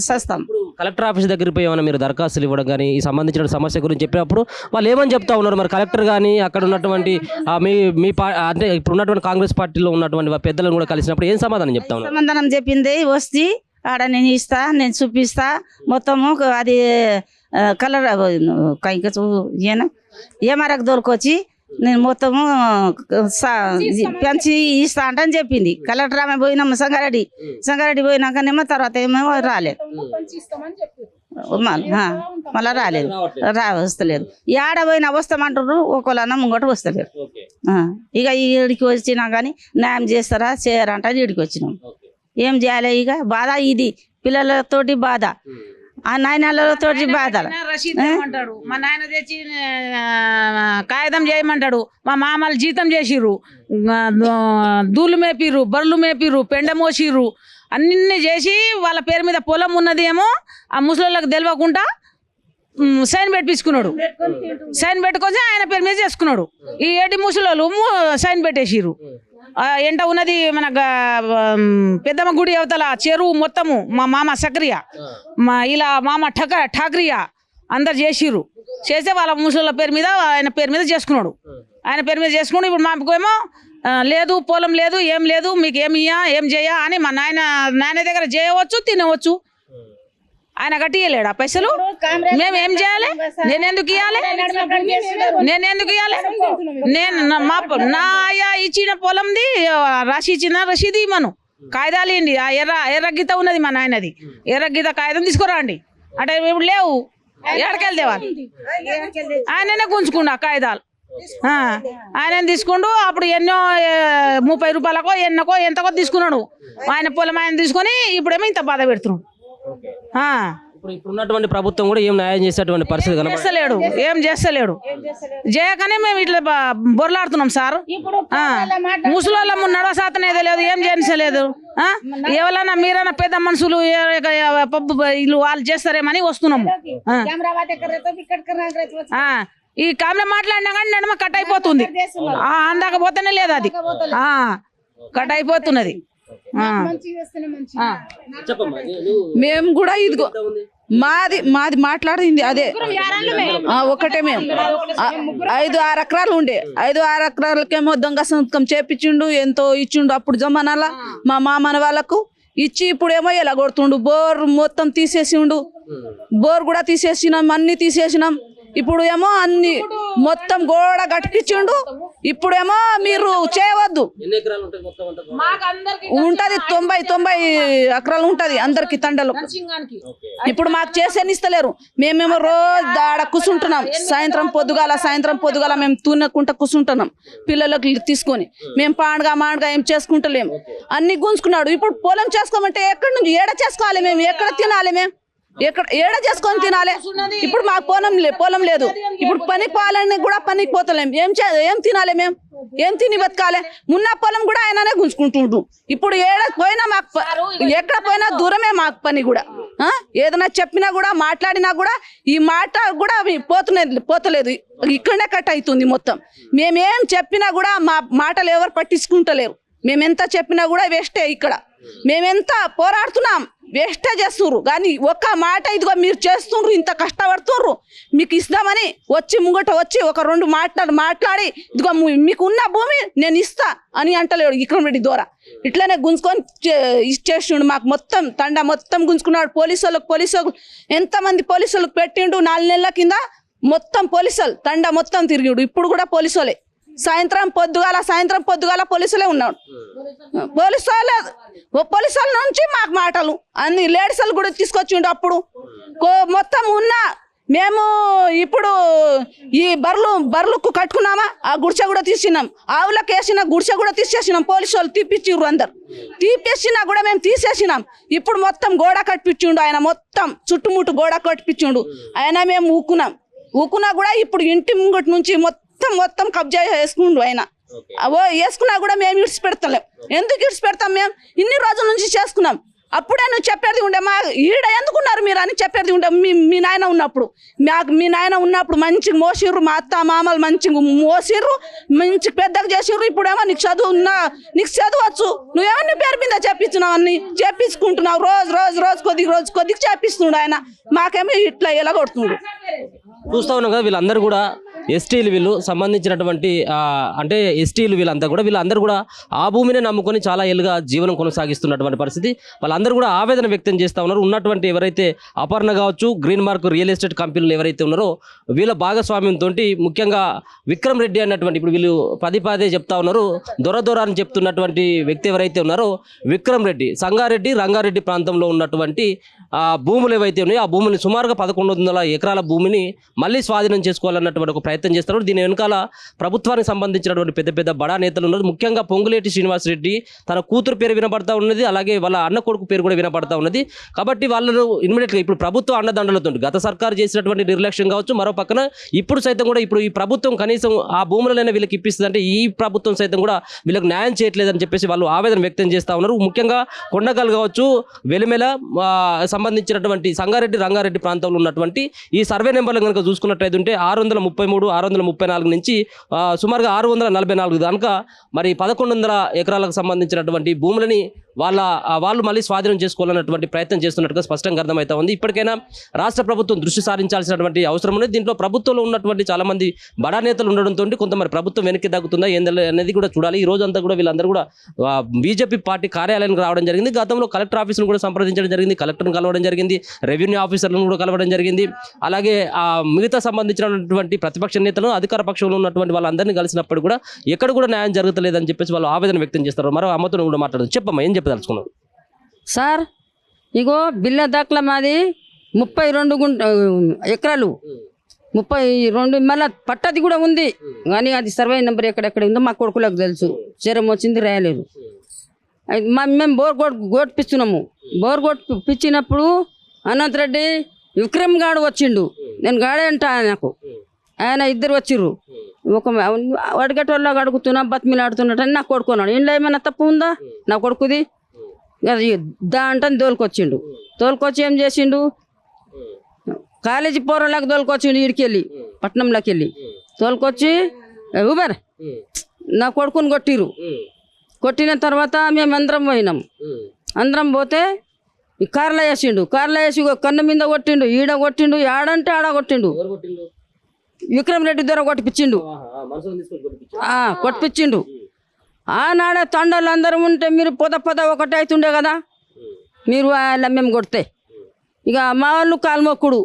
చేస్తాం. కలెక్టర్ ఆఫీస్ దగ్గరికి పోయి ఏమైనా మీరు దరఖాస్తులు ఇవ్వడం కానీ ఈ సంబంధించిన సమస్య గురించి చెప్పినప్పుడు వాళ్ళు ఏమని చెప్తా ఉన్నారు? మరి కలెక్టర్ కానీ అక్కడ ఉన్నటువంటి అంటే ఇప్పుడు ఉన్నటువంటి కాంగ్రెస్ పార్టీలో ఉన్నటువంటి పెద్దలను కూడా కలిసినప్పుడు ఏం సమాధానం చెప్తా ఉన్నారు? సమాధానం చెప్పింది, వస్తే ఆడ నేను ఇస్తా, నేను చూపిస్తా మొత్తము. అది కలర్ ఏమరకు దొరికొచ్చి నేను మొత్తము పెంచి ఇస్తా అంటని చెప్పింది. కలెక్టర్ ఆమె పోయినాము సంగారెడ్డి పోయినాకనేమో తర్వాత ఏమో రాలేదు, మళ్ళా రాలేదు, వస్తలేదు. ఆడ పోయినా వస్తామంటారు, ఒకళ్ళన్నా ముంగట వస్తలేరు. ఇక ఈడికి వచ్చినా కానీ న్యాయం చేస్తారా చేయరంట ఈడికి వచ్చినాం. ఏం చేయాలి? ఇక బాధ ఇది, పిల్లలతోటి బాధ, ఆ నాయనలతోటి బాధ. అంటాడు మా నాయన తెచ్చి కాగితం చేయమంటాడు. మా మామలు జీతం చేసిర్రు, దూళ్ళు మేపిర్రు, బర్రెలు మేపిర్రు, పెండ మోసిర్రు, అన్ని చేసి వాళ్ళ పేరు మీద పొలం ఉన్నది ఏమో ఆ ముసలోళ్ళకి తెలియకుండా సైన్ పెట్టించుకున్నాడు. సైన్ పెట్టుకొని ఆయన పేరు మీద చేసుకున్నాడు. ఈ ఏటి ముసలోళ్ళు సైన్ పెట్టేసిర్రు. ఎంట ఉన్నది మన పెద్దమ్మ గుడి అవతల చెరువు మొత్తము మా మామ సక్రియ, ఇలా మామ ఠాక్రియా అందరు చేసిర్రు. చేస్తే వాళ్ళ ముసళ్ళ పేరు మీద ఆయన పేరు మీద చేసుకున్నాడు. ఆయన పేరు మీద చేసుకుని ఇప్పుడు మాకేమో లేదు, పొలం లేదు, ఏం లేదు, మీకు ఏమి ఏం చేయ అని మా నాయన దగ్గర చేయవచ్చు, తినవచ్చు. ఆయన కట్టియలేడు ఆ పైసలు. మేము ఏం చేయాలి? నేనెందుకు ఇవ్వాలి? నేను నా ఇచ్చిన పొలంది రాసి ఇచ్చిన రసీదు ఇవ్వను, కాగితాలు ఇండి. ఆ ఎర్ర గీత ఉన్నది మా నాయనది, ఎర్ర గీత కాగితం తీసుకురండి అంటే ఇప్పుడు లేవు. ఎక్కడికెళ్ళి తేవాలి? ఆయననే గుంజుకుండు ఆ కాగితాలు. ఆయన తీసుకుండు. అప్పుడు ఎన్నో 30 రూపాయలకో ఎంతకో తీసుకున్నాడు. ఆయన పొలం ఆయన తీసుకొని ఇప్పుడేమో ఇంత బాధ పెడుతున్నాడు. ఇప్పుడు ఉన్నటువంటి ప్రభుత్వం కూడా ఏం న్యాయం చేసేటువంటి పరిస్థితి చేస్తలేడు, ఏం చేస్తలేడు. చేయకనే మేము ఇట్లా బొరలాడుతున్నాం సార్. ముసలోళ్ళం నడవసాతనేది లేదు, ఏం చేయించలేదు. ఎవరన్నా మీరన్నా పెద్ద మనుషులు ఇల్లు వాళ్ళు చేస్తారేమని వస్తున్నాము. ఈ కామెరా మాట్లాడినా కానీ నడమ కట్ అయిపోతుంది. అందాక పోతేనే లేదు, అది కట్ అయిపోతున్నది. మేము కూడా ఇదిగో మాది మాట్లాడింది అదే ఒకటే. మేము 5-6 ఎకరాలు ఉండే, 5-6 ఎకరాలకేమో దొంగ సంతకం చేపించిండు, ఎంతో ఇచ్చిండు అప్పుడు జమానాల మా మామన వాళ్ళకు ఇచ్చి. ఇప్పుడేమో ఎలా కొడుతుండు, బోర్ మొత్తం తీసేసిండు. బోర్ కూడా తీసేసినాం, అన్ని తీసేసినాం. ఇప్పుడు ఏమో అన్ని మొత్తం గోడ కట్టించిండు. ఇప్పుడేమో మీరు చేయవద్దు, ఉంటది 90 ఎకరాలు ఉంటది అందరికి తండలు. ఇప్పుడు మాకు చేసేనిస్తలేరు. మేమేమో రోజు ఆడ కూర్చుంటున్నాం. సాయంత్రం పొద్దుగాల మేము తూనకుంటా కూర్చుంటున్నాం పిల్లలకు తీసుకొని. మేము మాండగా ఏం చేసుకుంటలేము, అన్ని గుంజుకున్నాడు. ఇప్పుడు పొలం చేసుకోమంటే ఎక్కడి నుంచి ఏడ చేసుకోవాలి? మేము ఎక్కడ తినాలి? మేము ఏడ చేసుకొని తినాలి? ఇప్పుడు మాకు పొలం లేదు. ఇప్పుడు పని పోవాలని కూడా పనికి పోతలేం. ఏం తినాలి? మేము ఏం తిని బతకాలి? ఉన్న పొలం కూడా ఆయననే గుంజుకుంటుండు. ఇప్పుడు ఏడ పోయినా మాకు, ఎక్కడ పోయినా దూరమే మాకు పని కూడా. ఏదైనా చెప్పినా కూడా మాట్లాడినా కూడా ఈ మాట కూడా పోతలేదు, ఇక్కడనే కట్ అవుతుంది మొత్తం. మేమేం చెప్పినా కూడా మా మాటలు ఎవరు పట్టించుకుంటలేరు. మేమెంత చెప్పినా కూడా వేస్టే. ఇక్కడ మేమెంత పోరాడుతున్నాం, వేస్టే చేస్తుర్రు. కానీ ఒక్క మాట ఇదిగో మీరు చేస్తుండ్రు, ఇంత కష్టపడుతుండ్రు, మీకు ఇస్తామని వచ్చి ముంగట వచ్చి ఒక 2 మాట్లాడి ఇదిగో మీకు ఉన్న భూమి నేను ఇస్తా అని అంటలేడు విక్రమ్ రెడ్డి ద్వారా. ఇట్లనే గుంజుకొని ఇచ్చేసిండు. మాకు మొత్తం తండ మొత్తం గుంజుకున్నాడు. పోలీసులకు ఎంతమంది పోలీసులకు పెట్టిండు. 4 నెలల కింద మొత్తం పోలీసులు తండ మొత్తం తిరిగిడు. ఇప్పుడు కూడా పోలీసులే. సాయంత్రం పొద్దుగాల పోలీసులే ఉన్నాడు. పోలీసుల నుంచి మాకు మాటలు అన్ని లేడీసులు కూడా తీసుకొచ్చిండు. అప్పుడు మొత్తం ఉన్న మేము ఇప్పుడు ఈ బర్లకు కట్టుకున్నామా, ఆ గుడిసె కూడా తీసినాం. ఆవులకు వేసిన గుడిసె కూడా తీసేసినాం. పోలీసు వాళ్ళు తీపిచ్చిర్రు. అందరు తీపిచ్చినా కూడా మేము తీసేసినాం. ఇప్పుడు మొత్తం గోడ కట్టిపించిండు ఆయన. మొత్తం చుట్టుముట్టు గోడ కట్టిపించిండు ఆయన. మేము ఊకున్నా కూడా ఇప్పుడు ఇంటి ముంగటి నుంచి మొత్తం కబ్జా వేసుకుండు ఆయన. వేసుకున్నా కూడా మేము ఇడిచిపెడతలేం. ఎందుకు ఇడిచిపెడతాం? మేము ఇన్ని రోజుల నుంచి చేసుకున్నాం. అప్పుడే నువ్వు చెప్పేది ఉండే, మా ఈడ ఎందుకున్నారు మీరు అని చెప్పేది ఉండే. మీ నాయన ఉన్నప్పుడు మీ నాయన ఉన్నప్పుడు మంచిగా మోసిర్రు. మా అత్త మామలు మంచిగా మోసిర్రు, మంచి పెద్దగా చేసిర్రు. ఇప్పుడేమో నీకు చదవచ్చు, నువ్వేమో నీ పేరు మీద చేపించినావు, అన్ని చేపించుకుంటున్నావు. రోజు కొద్దిగా చేపిస్తుండు ఆయన. మాకేమో ఇట్లా ఎలా కొడుతుండు. చూస్తా ఉన్నాం కదా, వీళ్ళందరూ కూడా ఎస్టీలు, వీళ్ళు సంబంధించినటువంటి అంటే ఎస్టీలు వీళ్ళందరూ కూడా ఆ భూమిని నమ్ముకొని చాలా ఏళ్ళుగా జీవనం కొనసాగిస్తున్నటువంటి పరిస్థితి. వాళ్ళందరూ కూడా ఆవేదన వ్యక్తం చేస్తూ ఉన్నారు. ఉన్నటువంటి ఎవరైతే అపర్ణ కావచ్చు, గ్రీన్ మార్క్ రియల్ ఎస్టేట్ కంపెనీలు ఎవరైతే ఉన్నారో వీళ్ళ భాగస్వామ్యంతో ముఖ్యంగా విక్రమ్ రెడ్డి అన్నటువంటి, ఇప్పుడు వీళ్ళు పదే చెప్తా ఉన్నారు, దొర అని చెప్తున్నటువంటి వ్యక్తి ఎవరైతే ఉన్నారో విక్రమ్ రెడ్డి, సంగారెడ్డి రంగారెడ్డి ప్రాంతంలో ఉన్నటువంటి భూములు ఏవైతే ఉన్నాయో ఆ భూములు సుమారుగా 1100 ఎకరాల భూమిని మళ్ళీ స్వాధీనం చేసుకోవాలన్నటువంటి ఒక ప్రయత్నం చేస్తున్నారు. దీని వెనకాల ప్రభుత్వానికి సంబంధించినటువంటి పెద్ద బడా నేతలు ఉన్నారు. ముఖ్యంగా పొంగులేటి శ్రీనివాస్ రెడ్డి తన కూతురు పేరు వినపడతా ఉన్నది, అలాగే వాళ్ళ అన్న కొడుకు పేరు కూడా వినపడతా ఉన్నది. కాబట్టి వాళ్ళు ఇమ్మీడియట్గా ఇప్పుడు ప్రభుత్వం అండదండలతో గత సర్కారు చేసినటువంటి నిర్లక్ష్యం కావచ్చు, మరో పక్కన ఇప్పుడు సైతం కూడా ఇప్పుడు ఈ ప్రభుత్వం కనీసం ఆ భూములైనా వీళ్ళకి ఇప్పిస్తుంది అంటే ఈ ప్రభుత్వం సైతం కూడా వీళ్ళకి న్యాయం చేయట్లేదని చెప్పేసి వాళ్ళు ఆవేదన వ్యక్తం చేస్తూ ఉన్నారు. ముఖ్యంగా కొండగల్ కావచ్చు, వెలిమెల సంబంధించినటువంటి సంగారెడ్డి రంగారెడ్డి ప్రాంతంలో ఉన్నటువంటి ఈ సర్వే నెంబర్లు కనుక చూసుకున్నట్లయితే ఉంటే 633, 634 నుంచి సుమారుగా 644 దాకా మరి 1100 ఎకరాలకు సంబంధించినటువంటి భూములని వాళ్ళు మళ్ళీ స్వాధీనం చేసుకోవాలన్నటువంటి ప్రయత్నం చేస్తున్నట్టుగా స్పష్టంగా అర్థమవుతా ఉంది. ఇప్పటికైనా రాష్ట్ర ప్రభుత్వం దృష్టి సారించాల్సినటువంటి అవసరం ఉంది. దీంట్లో ప్రభుత్వంలో ఉన్నటువంటి చాలా మంది బడా నేతలు ఉండడంతో కొంత మరి ప్రభుత్వం వెనక్కి తగ్గుతుందా ఏంది అనేది కూడా చూడాలి. ఈ రోజంతా కూడా వీళ్ళందరూ కూడా బీజేపీ పార్టీ కార్యాలయానికి రావడం జరిగింది. గతంలో కలెక్టర్ ఆఫీసును కూడా సంప్రదించడం జరిగింది, కలెక్టర్ను కలవడం జరిగింది, రెవెన్యూ ఆఫీసర్లను కూడా కలవడం జరిగింది. అలాగే మిగతా సంబంధించినటువంటి ప్రతిపక్ష నేతలను, అధికార పక్షంలో ఉన్నటువంటి వాళ్ళందరినీ కలిసినప్పుడు కూడా ఎక్కడ కూడా న్యాయం జరగలేదని చెప్పేసి వాళ్ళు ఆవేదన వ్యక్తం చేస్తారు. మరో అమ్మతో కూడా మాట్లాడదు. చెప్పమ్మా, ఏం చెప్పదలుచుకున్నావు? సార్ ఇగో బిల్ల దాఖలా మాది 32 ఎకరాలు, 32 మళ్ళీ పట్టది కూడా ఉంది. కానీ అది సర్వే నెంబర్ ఎక్కడెక్కడ ఉందో మా కొడుకులకు తెలుసు. జ్వరం వచ్చింది రాయలేదు. మేము బోర్ కొట్టిస్తున్నాము. బోర్ కొట్టించినప్పుడు అనంత్ రెడ్డి విక్రమ్ గాడు వచ్చిండు. నేను గాడే అంటా నాకు. ఆయన ఇద్దరు వచ్చిర్రు. ఒక అడిగేటోళ్ళకి అడుగుతున్నా, బతిమిలాడుతున్నట్టు అని నాకు కొడుకున్నాడు. ఇంట్లో ఏమైనా తప్పు ఉందా నా కొడుకుది? దాంటని తోలుకొచ్చిండు. తోలుకొచ్చి ఏం చేసిండు, కాలేజీ పోరలాగా తోలుకొచ్చిండు. ఈడికెళ్ళి పట్నంలోకి వెళ్ళి తోలుకొచ్చి ఊబర్ నా కొడుకుని కొట్టిరు. కొట్టిన తర్వాత మేము అందరం పోయినాం. అందరం పోతే ఈ కార్లో వేసిండు. కార్లో వేసి కన్ను మీద కొట్టిండు, ఈడ కొట్టిండు, ఆడంటే ఆడ కొట్టిండు. విక్రమ్ రెడ్డి ద్వారా కొట్టిపించిండు. కొట్టిపించిండు. ఆనాడే తండలు అందరం ఉంటే మీరు పొద ఒకటే అవుతుండే కదా. మీరు మేము కొడితే ఇక మా వాళ్ళు కాలు మొక్కుడు.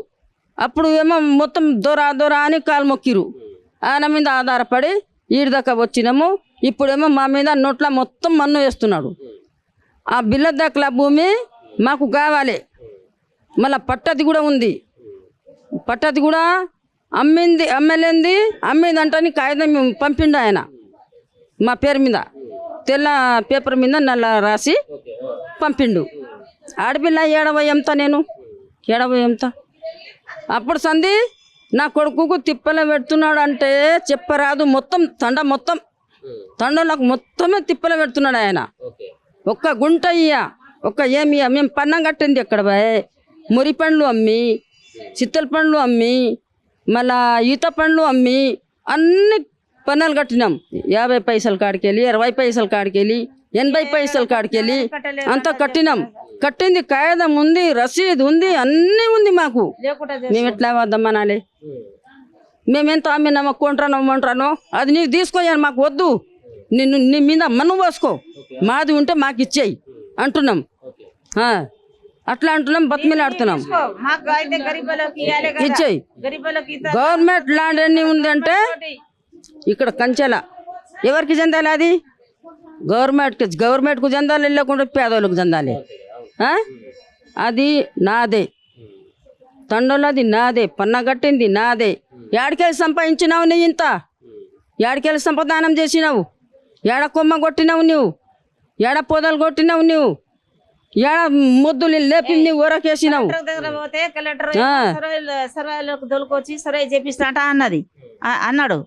అప్పుడు ఏమో మొత్తం దొర అని కాలు మొక్కిరు. ఆయన మీద ఆధారపడి ఈడి దాకా వచ్చినాము. ఇప్పుడేమో మా మీద నోట్ల మొత్తం మన్ను వేస్తున్నాడు. ఆ బిల్ల దాఖలా భూమి మాకు కావాలి. మళ్ళీ పట్టది కూడా ఉంది. పట్టది కూడా అమ్మలేంది అమ్మిందంటే కాగితం పంపిండు ఆయన మా పేరు మీద, తెల్ల పేపర్ మీద నల్ల రాసి పంపిండు. ఆడపిల్ల ఏడవయంతా నేను ఏడవయంతా. అప్పుడు సంధి నా కొడుకుకు తిప్పలే పెడుతున్నాడు అంటే చెప్పరాదు. మొత్తం తండలకు మొత్తమే తిప్పలే పెడుతున్నాడు ఆయన. ఒక్క గుంట ఇయ్య, ఒక్క ఏమి మేము పన్నం కట్టింది ఎక్కడ బాయ్. మురి పండ్లు అమ్మి, చిత్తల పండ్లు అమ్మి, మళ్ళా ఈత పండ్లు అమ్మి అన్ని పన్నులు కట్టినాం 50 పైసల కాడికి వెళ్ళి 20 పైసల కాడికి వెళ్ళి 80 పైసల కాడికి వెళ్ళి అంతా కట్టినాం. కట్టింది కాగితం ఉంది, రసీదు ఉంది, అన్నీ ఉంది మాకు. మేము ఎట్లా వద్దమ్మనాలి? మేము ఎంత అమ్మినామో కొంటానో అది నీకు తీసుకోయాను, మాకు వద్దు, నీ మీద మన్ను పోసుకో, మాది ఉంటే మాకు ఇచ్చేయి అంటున్నాం. అట్లా అంటున్నాం, బతిమిలాడుతున్నాం, ఇచ్చేయి. గవర్నమెంట్ ల్యాండ్ ఎన్ని ఉందంటే ఇక్కడ కంచెల ఎవరికి చెందాలి? అది గవర్నమెంట్కు చెందాలి, లేకుంటే పేదోళ్ళకి చెందాలి. అది నాదే, తండ్రులది నాదే, పన్న కట్టింది నాదే. ఏడకెళ్ళి సంపాదించినావు నీ ఇంత? ఏడకెళ్ళి సంపాదనం చేసినావు? ఏడ కొమ్మ కొట్టినావు నువ్వు? ఏడ పొదలు కొట్టినావు నువ్వు? ఏడ ముద్దులు లేపి నువ్వు ఊరకేసినావు? సర్వేలోకి దొరికొచ్చి సర్వే చేపిస్తా అన్నాడు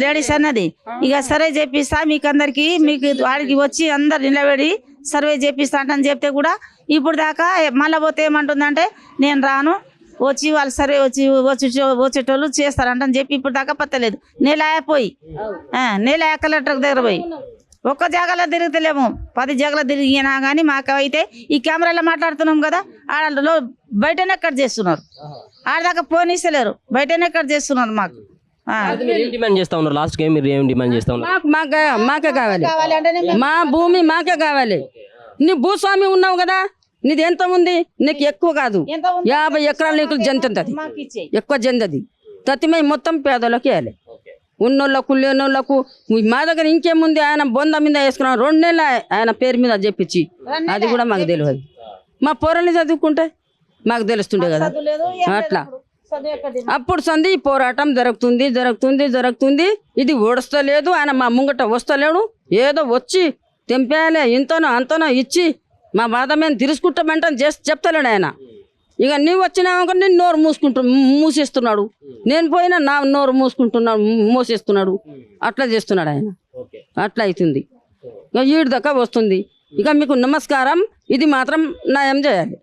లేడీస్ అన్నది. ఇక సర్వే చేపిస్తా మీకు అందరికి, మీకు వాడికి వచ్చి అందరు నిలబడి సర్వే చేపిస్తా అని చెప్తే కూడా ఇప్పుడు దాకా మళ్ళీ పోతే ఏమంటుందంటే నేను రాను, వచ్చి వాళ్ళు సర్వే వచ్చేటోళ్ళు చేస్తారంటని చెప్పి ఇప్పుడు దాకా పత్తలేదు. నెల కలెక్టర్ దగ్గర పోయి ఒక్క జాగాలో తిరుగుతలేము, 10 జాగాలో తిరిగినా కానీ మాకు అయితే ఈ కెమెరాలో మాట్లాడుతున్నాం కదా, ఆడలో బయటనే కట్ చేస్తున్నారు, ఆడదాకా ఫోన్ ఇస్తలేరు, బయటనే కట్ చేస్తున్నారు మాకు. డిమాండ్ చేస్తా ఉన్నారు లాస్ట్ గేమ్ మీరు ఏం డిమాండ్ చేస్తా ఉన్నారు? మాకే కావాలి, మా భూమి మాకే కావాలి. నీ భూస్వామి ఉన్నావు కదా, నీది ఎంత ఉంది? నీకు ఎక్కువ కాదు, 50 ఎకరాలు నీకు జంతుతుంది, ఎక్కువ జంతది. తతిమై మొత్తం పేదోళ్ళకి వేయాలి, ఉన్నోళ్ళకు లేనోళ్ళకు. మా దగ్గర ఇంకేముంది? ఆయన బొంద మీద వేసుకున్నాం 2 నెలలు ఆయన పేరు మీద చెప్పించి, అది కూడా మాకు తెలియదు. మా పోరల్ని చదువుకుంటే మాకు తెలుస్తుండే కదా. అట్లా అప్పుడు సంది పోరాటం జరుగుతుంది. ఇది ఓడుస్తలేదు, ఆయన మా ముంగట వస్తలేడు. ఏదో వచ్చి తెంపేయాలి, ఇంతనో అంతనో ఇచ్చి మా బాధ మేము తిరుసుకుంటామంటే చెప్తలేడు ఆయన. ఇక నీవు వచ్చినాక నేను నోరు మూసేస్తున్నాడు, నేను పోయినా నా నోరు మూసేస్తున్నాడు. అట్లా చేస్తున్నాడు ఆయన. అట్లా అవుతుంది. ఇక ఈడు దాకా వస్తుంది. ఇక మీకు నమస్కారం, ఇది మాత్రం న్యాయం చేయాలి.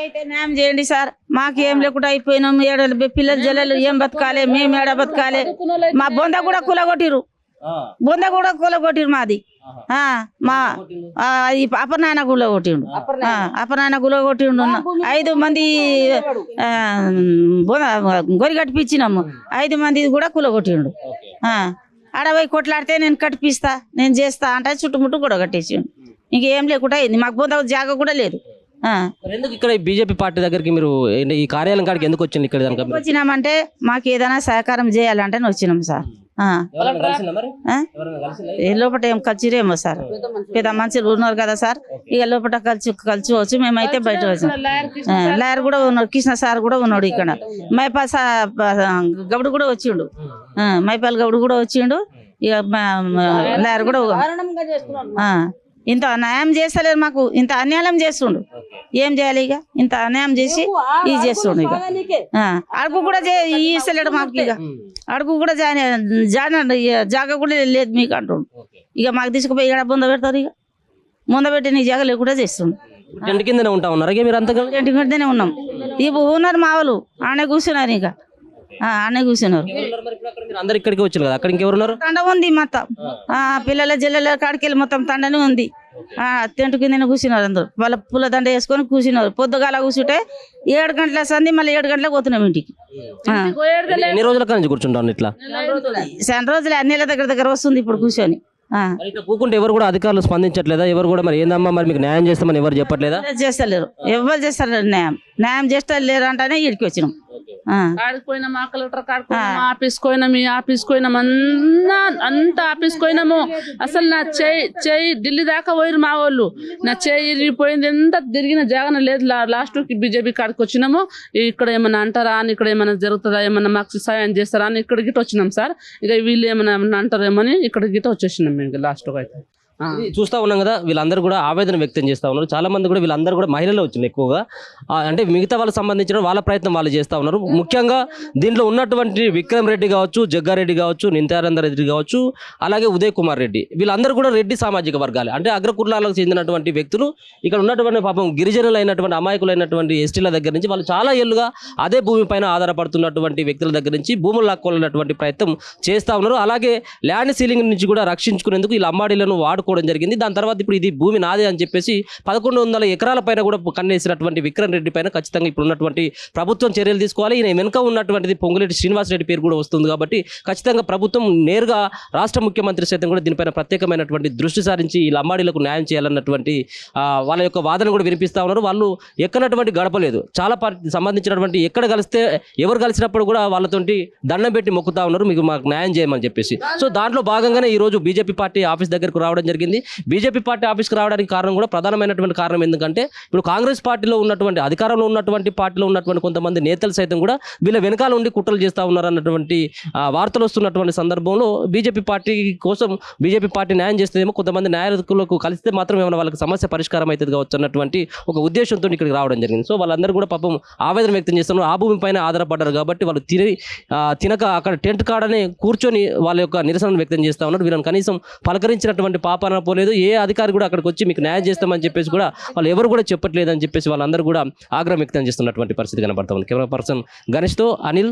అయితే న్యాయం చేయండి సార్, మాకేం లేకుండా అయిపోయినాం. పిల్లలు జల్లలు ఏం బతకాలి, మేము ఏడ బతకాలి? మా బొంద కూడా కూలగొట్టిరు మాది. మా అపర్నాయన గుళ్ళ కొట్టిండు, 5 మంది గొరి కట్టిపించినాము, 5 మంది కూడా కూలగొట్టిండు. ఆడపోయి కొట్లాడితే నేను కట్టిపిస్తా, నేను చేస్తా అంటే చుట్టుముట్టు కూడా కట్టేసిండు. ఇంకేం లేకుండా అయింది. మాకు బొంద జాగా కూడా లేదు. ఎందుకు ఇక్కడ బీజేపీ పార్టీ దగ్గరికి మీరు ఈ కార్యాలయం కాడికి ఎందుకు వచ్చింది? ఇక్కడ వచ్చినామంటే మాకు ఏదైనా సహకారం చేయాలంటే వచ్చినాం సార్. లోపల ఏం కలిసిరేమో సార్, పెద్ద మనుషులు ఉన్నారు కదా సార్, ఇక లోపల కలిసి వచ్చు. మేమైతే బయట వచ్చినాం. లాయర్ కూడా ఉన్నాడు, కృష్ణ సార్ కూడా ఉన్నాడు ఇక్కడ. మైపాల్ గౌడు కూడా వచ్చిండు, మైపాల్ గౌడు కూడా వచ్చిండు. ఇక లాయర్ కూడా ఇంత న్యాయం చేస్తలేరు మాకు, ఇంత అన్యాయం చేస్తుండు. ఏం చేయాలి? ఇక ఇంత అన్యాయం చేసి ఇది చేస్తుండు. ఇక అడుగు కూడా ఇస్తలేడు మాకు. ఇక అడుగు కూడా జాగా కూడా లేదు మీకు అంటుండు. ఇక మాకు తీసుకుపోయి ఇక్కడ బొంద పెడతారు. ఇక ముంద పెట్టి నీ జాగా లేకుండా చేస్తుండు. టెంట్ కిందనే ఉంటా ఉన్నారు మీరు అంతా? టెంట్ కిందనే ఉన్నాం. ఇప్పుడు ఉన్నారు మా వాళ్ళు, ఆనే కూర్చున్నారు. ఇక ఆనే కూర్చున్నారు. అందరు ఇక్కడికి వచ్చారు కదా, అక్కడ ఇంకెవరున్నారు? తండ ఉంది మొత్తం, పిల్లల జిల్లల కాడికి వెళ్ళి మొత్తం తండనే ఉంది. టెంట్ కింద కూర్చున్నారు అందరు. వాళ్ళ పూల దండ వేసుకొని కూర్చున్నారు. పొద్దుగాల కూర్చుంటే 7 గంటల సంది, మళ్ళీ 7 గంటలకు పోతున్నాం ఇంటికి. ఎన్ని రోజుల నుంచి కూర్చుంటాను ఇట్లా? చాలా రోజులే, అన్నిళ్ళ దగ్గర వస్తుంది ఇప్పుడు కూర్చొని. కూకుంటే ఎవరు కూడా అధికారులు స్పందించట్లేదా? ఎవరు కూడా మరి ఏందమ్మా మరి మీకు న్యాయం చేస్తామని ఎవరు చెప్పట్లేదా? చేస్తలేరు, ఎవరు చేస్తలేరు. న్యాయం చేస్తలేరు అంటేనే ఇడికి వచ్చినాం. కాడికి పోయినాం, ఆ కలెక్టర్ కాడికి పోయినాం, ఆఫీస్ పోయినాం, ఈ ఆఫీస్ పోయినాం, అంత ఆఫీస్ పోయినాము. అసలు నా చేయి ఢిల్లీ దాకా పోయిరు మా వాళ్ళు. నా చేయి ఇరిగిపోయింది, ఎంత తిరిగిన జాగన లేదు. లాస్ట్కి బీజేపీ కాడికి వచ్చినాము. ఇక్కడ ఏమన్నా అంటారా అని, ఇక్కడ ఏమైనా జరుగుతుందా, ఏమన్నా మాకు సాయం చేస్తారా అని ఇక్కడ గిట్ట వచ్చినాం సార్. ఇక వీళ్ళు ఏమన్నా అంటారేమని ఇక్కడ గిట్ట వచ్చేసినాం మేము లాస్ట్ అయితే. ఇది చూస్తా ఉన్నాం కదా, వీళ్ళందరూ కూడా ఆవేదన వ్యక్తం చేస్తా ఉన్నారు. చాలా మంది కూడా వీళ్ళందరూ కూడా మహిళలు వచ్చింది ఎక్కువగా. అంటే మిగతా వాళ్ళకి సంబంధించిన వాళ్ళ ప్రయత్నం వాళ్ళు చేస్తా ఉన్నారు. ముఖ్యంగా దీంట్లో ఉన్నటువంటి విక్రమ్ రెడ్డి కావచ్చు, జగ్గారెడ్డి కావచ్చు, నిత్యానంద రెడ్డి కావచ్చు, అలాగే ఉదయ్ కుమార్ రెడ్డి, వీళ్ళందరూ కూడా రెడ్డి సామాజిక వర్గాలు, అంటే అగ్రకులాలకు చెందినటువంటి వ్యక్తులు. ఇక్కడ ఉన్నటువంటి పాపం గిరిజనులైనటువంటి అమాయకులైనటువంటి ఎస్టీల దగ్గర నుంచి వాళ్ళు చాలా ఏళ్ళుగా అదే భూమి పైన ఆధారపడుతున్నటువంటి వ్యక్తుల దగ్గర నుంచి భూములు లాక్కోవాలన్నటువంటి ప్రయత్నం చేస్తా ఉన్నారు. అలాగే ల్యాండ్ సీలింగ్ నుంచి కూడా రక్షించుకునేందుకు ఈ లంబాడీలను వాడుకోవడం జరిగింది. దాని తర్వాత ఇప్పుడు ఇది భూమి నాదే అని చెప్పేసి 1100 ఎకరాల పైన కూడా కన్నేసినటువంటి విక్రమ్ రెడ్డి పైన ఖచ్చితంగా ఇప్పుడు ఉన్నటువంటి ప్రభుత్వం చర్యలు తీసుకోవాలి. ఈయన వెనుక ఉన్నటువంటిది పొంగులేటి శ్రీనివాసరెడ్డి పేరు కూడా వస్తుంది కాబట్టి ఖచ్చితంగా ప్రభుత్వం నేరుగా రాష్ట్ర ముఖ్యమంత్రి సైతం కూడా దీనిపైన ప్రత్యేకమైనటువంటి దృష్టి సారించి ఈ లంబాడీలకు న్యాయం చేయాలన్నటువంటి వాళ్ళ యొక్క వాదన కూడా వినిపిస్తా ఉన్నారు. వాళ్ళు ఎక్కనటువంటి గడపలేదు. చాలా సంబంధించినటువంటి ఎక్కడ కలిస్తే ఎవరు కలిసినప్పుడు కూడా వాళ్ళతోటి దండం పెట్టి మొక్కుతా ఉన్నారు, మీకు మాకు న్యాయం చేయమని చెప్పేసి. సో దాంట్లో భాగంగానే ఈ రోజు బీజేపీ పార్టీ ఆఫీస్ దగ్గరకు రావడం జరిగింది. బీజేపీ పార్టీ ఆఫీస్కి రావడానికి కారణం కూడా ప్రధానమైనటువంటి కారణం ఎందుకంటే ఇప్పుడు కాంగ్రెస్ పార్టీలో ఉన్నటువంటి అధికారంలో ఉన్నటువంటి పార్టీలో ఉన్నటువంటి కొంతమంది నేతలు సైతం కూడా వీళ్ళ వెనకాల ఉండి కుట్రలు చేస్తూ ఉన్నారు అన్నటువంటి వార్తలు వస్తున్నటువంటి సందర్భంలో బీజేపీ పార్టీ కోసం బీజేపీ పార్టీ న్యాయం చేస్తేమో కొంతమంది న్యాయకులకు కలిస్తే మాత్రం ఏమైనా వాళ్ళకి సమస్య పరిష్కారం అవుతుంది కావచ్చు అన్నటువంటి ఒక ఉద్దేశంతో ఇక్కడికి రావడం జరిగింది. సో వాళ్ళందరూ కూడా పాపం ఆవేదన వ్యక్తం చేస్తున్నారు. ఆ భూమి పైన ఆధారపడ్డారు కాబట్టి వాళ్ళు తినక అక్కడ టెంట్ కాడనే కూర్చొని వాళ్ళ యొక్క నిరసన వ్యక్తం చేస్తూ ఉన్నారు. వీళ్ళని కనీసం పలకరించినటువంటి పాపాన పోలేదు. ఏ అధికారి కూడా అక్కడికి వచ్చి మీకు న్యాయం చేస్తామని చెప్పేసి కూడా వాళ్ళు ఎవరు కూడా చెప్పట్లేదని చెప్పేసి వాళ్ళందరూ కూడా ఆగ్రహం వ్యక్తం చేస్తున్నటువంటి పరిస్థితి కనబడతా ఉంది. Camera person గణేష్తో Anil,